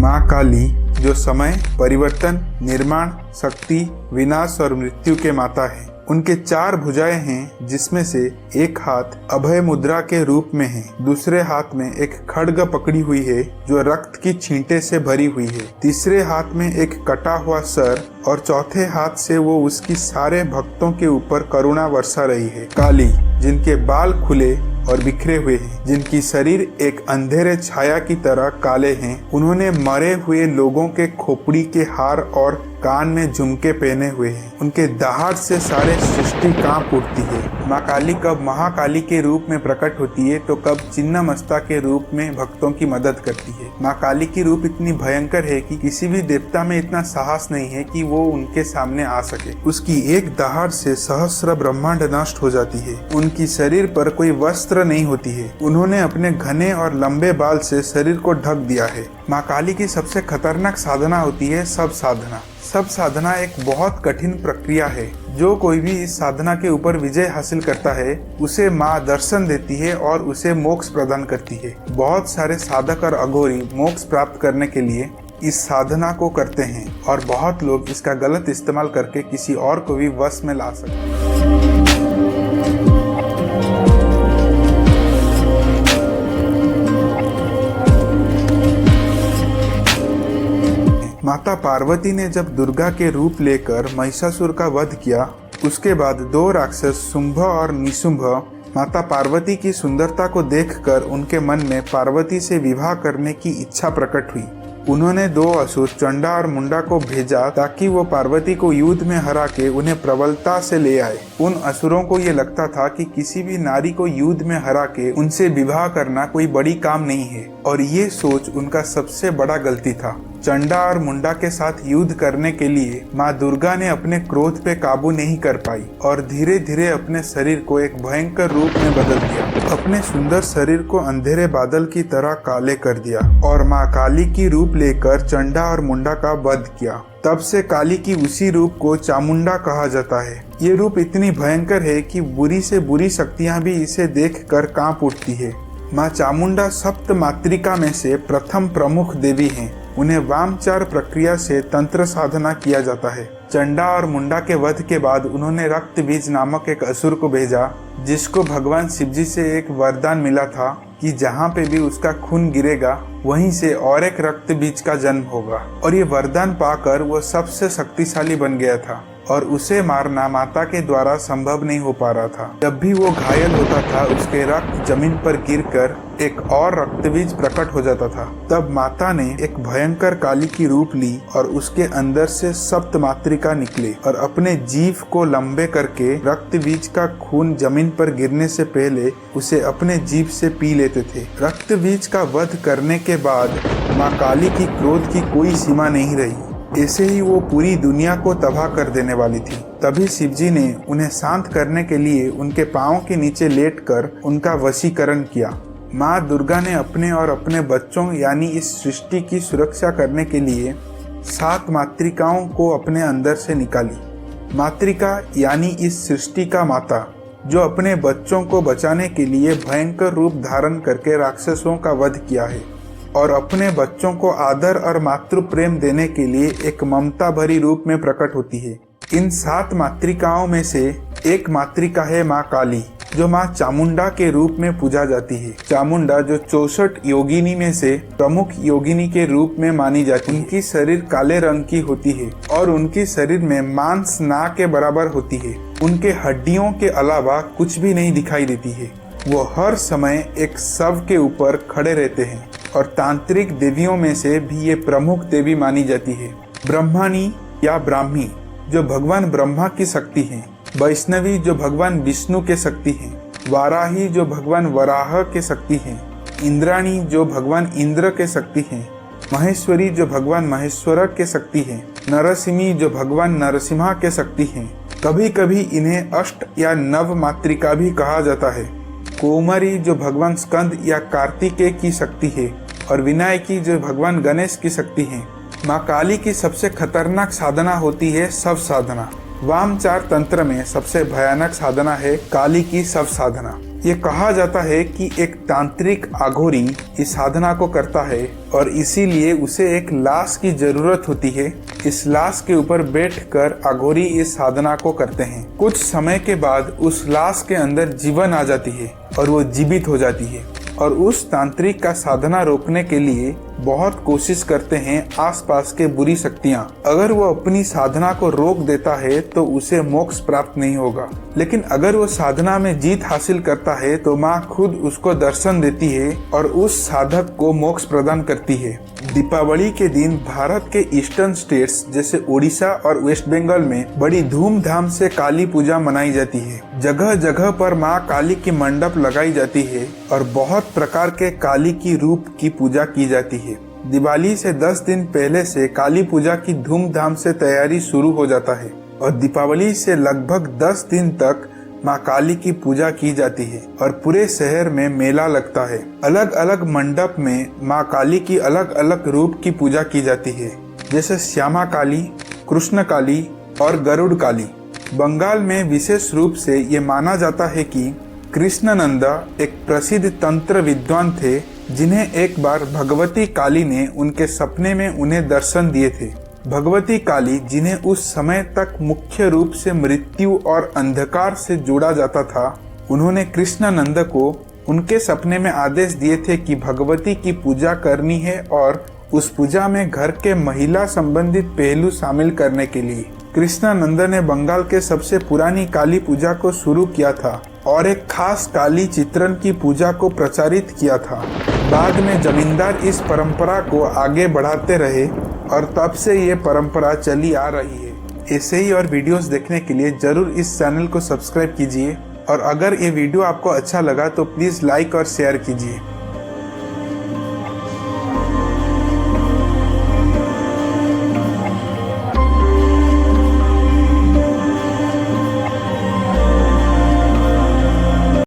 माँ काली जो समय, परिवर्तन, निर्माण, शक्ति, विनाश और मृत्यु के माता है। उनके 4 भुजाएं हैं, जिसमें से एक हाथ अभय मुद्रा के रूप में है, दूसरे हाथ में एक खड्ग पकड़ी हुई है जो रक्त की छींटे से भरी हुई है, तीसरे हाथ में एक कटा हुआ सर और चौथे हाथ से वो उसकी सारे भक्तों के ऊपर करुणा बरसा रही है। काली जिनके बाल खुले और बिखरे हुए हैं, जिनकी शरीर एक अंधेरे छाया की तरह काले हैं, उन्होंने मरे हुए लोगों के खोपड़ी के हार और कान में झुमके पहने हुए हैं। उनके दहाड़ से सारे सृष्टि कांप उठती है। माँ काली कब महाकाली के रूप में प्रकट होती है तो कब छिन्नमस्ता के रूप में भक्तों की मदद करती है। माँ काली की रूप इतनी भयंकर है कि किसी भी देवता में इतना साहस नहीं है कि वो उनके सामने आ सके। उसकी एक दहाड़ से सहस्र ब्रह्मांड नष्ट हो जाती है। उनकी शरीर पर कोई वस्त्र नहीं होती है। उन्होंने अपने घने और लंबे बाल से शरीर को ढक दिया है। माँ काली की सबसे खतरनाक साधना होती है सब साधना। सब साधना एक बहुत कठिन प्रक्रिया है। जो कोई भी इस साधना के ऊपर विजय हासिल करता है उसे माँ दर्शन देती है और उसे मोक्ष प्रदान करती है। बहुत सारे साधक और अघोरी मोक्ष प्राप्त करने के लिए इस साधना को करते हैं और बहुत लोग इसका गलत इस्तेमाल करके किसी और को भी वश में ला सकते हैं। माता पार्वती ने जब दुर्गा के रूप लेकर महिषासुर का वध किया, उसके बाद 2 राक्षस शुंभ और निशुंभ माता पार्वती की सुंदरता को देखकर उनके मन में पार्वती से विवाह करने की इच्छा प्रकट हुई। उन्होंने 2 असुर चंडा और मुंडा को भेजा ताकि वो पार्वती को युद्ध में हरा के उन्हें प्रबलता से ले आए। उन असुरों को ये लगता था कि किसी भी नारी को युद्ध में हरा के उनसे विवाह करना कोई बड़ी काम नहीं है और ये सोच उनका सबसे बड़ा गलती था। चंडा और मुंडा के साथ युद्ध करने के लिए माँ दुर्गा ने अपने क्रोध पे काबू नहीं कर पाई और धीरे धीरे अपने शरीर को एक भयंकर रूप में बदल दिया। अपने सुंदर शरीर को अंधेरे बादल की तरह काले कर दिया और माँ काली की रूप लेकर चंडा और मुंडा का वध किया। तब से काली की उसी रूप को चामुंडा कहा जाता है। ये रूप इतनी भयंकर है कि बुरी से बुरी शक्तियाँ भी इसे देखकर कांप उठती है। माँ चामुंडा सप्त मातृका में से प्रथम प्रमुख देवी हैं। उन्हें वामचार प्रक्रिया से तंत्र साधना किया जाता है। चंडा और मुंडा के वध के बाद उन्होंने रक्त बीज नामक एक असुर को भेजा, जिसको भगवान शिवजी से एक वरदान मिला था कि जहाँ पे भी उसका खून गिरेगा वहीं से और एक रक्त बीज का जन्म होगा। और ये वरदान पाकर वो सबसे शक्तिशाली बन गया था और उसे मारना माता के द्वारा संभव नहीं हो पा रहा था। जब भी वो घायल होता था उसके रक्त जमीन पर गिरकर एक और रक्त बीज प्रकट हो जाता था। तब माता ने एक भयंकर काली की रूप ली और उसके अंदर से सप्त मातृका निकले और अपने जीभ को लंबे करके रक्त बीज का खून जमीन पर गिरने से पहले उसे अपने जीभ से पी लेते थे। रक्त बीज का वध करने के बाद माँ काली की क्रोध की कोई सीमा नहीं रही। ऐसे ही वो पूरी दुनिया को तबाह कर देने वाली थी। तभी शिवजी ने उन्हें शांत करने के लिए उनके पांव के नीचे लेटकर उनका वशीकरण किया। माँ दुर्गा ने अपने और अपने बच्चों यानी इस सृष्टि की सुरक्षा करने के लिए 7 मातृकाओं को अपने अंदर से निकाली। मातृका यानी इस सृष्टि का माता, जो अपने बच्चों को बचाने के लिए भयंकर रूप धारण करके राक्षसों का वध किया है और अपने बच्चों को आदर और मातृ प्रेम देने के लिए एक ममता भरी रूप में प्रकट होती है। इन 7 मातृकाओं में से एक मातृका है माँ काली, जो माँ चामुंडा के रूप में पूजा जाती है। चामुंडा जो 64 योगिनी में से प्रमुख योगिनी के रूप में मानी जाती है। उनकी शरीर काले रंग की होती है और उनकी शरीर में मांस ना के बराबर होती है। उनके हड्डियों के अलावा कुछ भी नहीं दिखाई देती है। वो हर समय एक शव के ऊपर खड़े रहते हैं और तांत्रिक देवियों में से भी ये प्रमुख देवी मानी जाती है। ब्रह्मणी या ब्राह्मी जो भगवान ब्रह्मा की शक्ति है, वैष्णवी जो भगवान विष्णु के शक्ति है, वाराही जो भगवान वराह के शक्ति है, इंद्राणी जो भगवान इंद्र के शक्ति है, महेश्वरी जो भगवान महेश्वर के शक्ति है, नरसिंही जो भगवान नरसिम्हा के शक्ति है। कभी कभी इन्हें अष्ट या नव मातृका भी कहा जाता है। कोमरी जो भगवान स्कंद या कार्तिकेय की शक्ति है और विनायकी जो भगवान गणेश की शक्ति है। माँ काली की सबसे खतरनाक साधना होती है सब साधना। वामचार तंत्र में सबसे भयानक साधना है काली की शव साधना। ये कहा जाता है कि एक तांत्रिक अघोरी इस साधना को करता है और इसीलिए उसे एक लाश की जरूरत होती है। इस लाश के ऊपर बैठकर अघोरी इस साधना को करते हैं। कुछ समय के बाद उस लाश के अंदर जीवन आ जाती है और वो जीवित हो जाती है और उस तांत्रिक का साधना रोकने के लिए बहुत कोशिश करते हैं आसपास के बुरी शक्तियाँ। अगर वो अपनी साधना को रोक देता है तो उसे मोक्ष प्राप्त नहीं होगा, लेकिन अगर वो साधना में जीत हासिल करता है तो माँ खुद उसको दर्शन देती है और उस साधक को मोक्ष प्रदान करती है। दीपावली के दिन भारत के ईस्टर्न स्टेट्स जैसे उड़ीसा और वेस्ट बंगाल में बड़ी धूमधाम से काली पूजा मनाई जाती है। जगह जगह पर माँ काली की मंडप लगाई जाती है और बहुत प्रकार के काली की रूप की पूजा की जाती है। दिवाली से 10 दिन पहले से काली पूजा की धूमधाम से तैयारी शुरू हो जाता है और दीपावली से लगभग 10 दिन तक माँ काली की पूजा की जाती है और पूरे शहर में मेला लगता है। अलग अलग मंडप में माँ काली की अलग अलग रूप की पूजा की जाती है, जैसे श्यामा काली, कृष्ण काली और गरुड़ काली। बंगाल में विशेष रूप से ये माना जाता है कि कृष्णानंद एक प्रसिद्ध तंत्र विद्वान थे, जिन्हें एक बार भगवती काली ने उनके सपने में उन्हें दर्शन दिए थे। भगवती काली, जिन्हें उस समय तक मुख्य रूप से मृत्यु और अंधकार से जोड़ा जाता था, उन्होंने कृष्णानंद को उनके सपने में आदेश दिए थे कि भगवती की पूजा करनी है और उस पूजा में घर के महिला संबंधित पहलू शामिल करने के लिए। कृष्णानंद ने बंगाल के सबसे पुरानी काली पूजा को शुरू किया था और एक खास काली चित्रण की पूजा को प्रचारित किया था। बाद में जमींदार इस परंपरा को आगे बढ़ाते रहे और तब से ये परंपरा चली आ रही है। ऐसे ही और वीडियोस देखने के लिए जरूर इस चैनल को सब्सक्राइब कीजिए और अगर ये वीडियो आपको अच्छा लगा तो प्लीज़ लाइक और शेयर कीजिए।